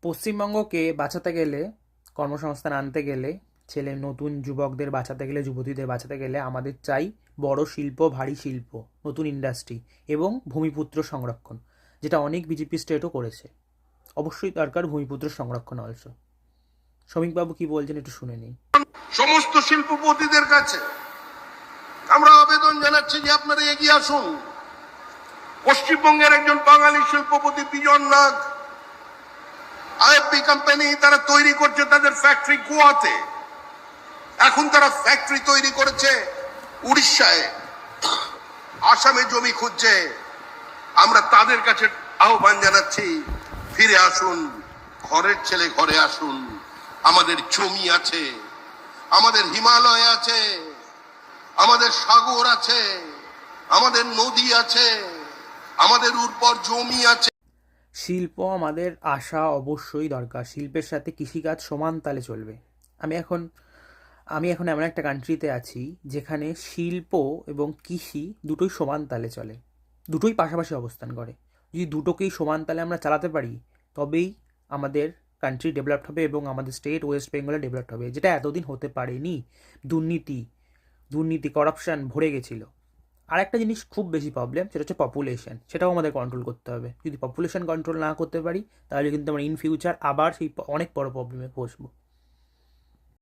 পশ্চিমবঙ্গকে বাঁচাতে গেলে, কর্মসংস্থান আনতে গেলে, নতুন যুবকদের বাঁচাতে গেলে, যুবতীদের বাঁচাতে গেলে আমাদের চাই বড় শিল্প, ভারী শিল্প, নতুন ইন্ডাস্ট্রি এবং ভূমিপুত্র সংরক্ষণ, যেটা অনেক বিজেপি স্টেটও করেছে। অবশ্যই দরকার ভূমিপুত্র সংরক্ষণ অলসো। শ্রমিকবাবু কি বলছেন একটু শুনে নিই। সমস্ত শিল্পপতিদের কাছে আমরা আবেদন জানাচ্ছি যে আপনারা এগিয়ে আসুন। পশ্চিমবঙ্গের একজন বাঙালি শিল্পপতি বিজন নাগ, আইএফবি কোম্পানি, তারা তৈরি করছে তাদের ফ্যাক্টরি গোয়াতে। এখন তারা ফ্যাক্টরি তৈরি করেছে উড়িষ্যায়, আসামে জমি খুঁজছে। আমরা তাদের কাছে আহ্বান জানাচ্ছি, ফিরে আসুন, ঘরের ছেলে ঘরে আসুন। আমাদের জমি আছে, আমাদের হিমালয় আছে, আমাদের সাগর আছে, আমাদের নদী আছে, আমাদের উর্বর জমি আছে। শিল্প আমাদের আসা অবশ্যই দরকার। শিল্পের সাথে কৃষিকাজ সমান তালে চলবে। আমি এখন এমন একটা কান্ট্রিতে আছি যেখানে শিল্প এবং কৃষি দুটোই সমান তালে চলে, দুটোই পাশাপাশি অবস্থান করে। যদি দুটোকেই সমান তালে আমরা চালাতে পারি, তবেই আমাদের কান্ট্রি ডেভেলপড হবে এবং আমাদের স্টেট ওয়েস্ট বেঙ্গলে ডেভেলপড হবে, যেটা এতদিন হতে পারেনি। দুর্নীতি করাপশান ভরে গেছিলো। আর একটা জিনিস খুব বেশি প্রবলেম, সেটা হচ্ছে পপুলেশন। সেটাও আমাদের কন্ট্রোল করতে হবে। যদি পপুলেশন কন্ট্রোল না করতে পারি, তাহলে কিন্তু আমরা ইন ফিউচার আবার সেই অনেক বড় প্রবলেমে বসবো।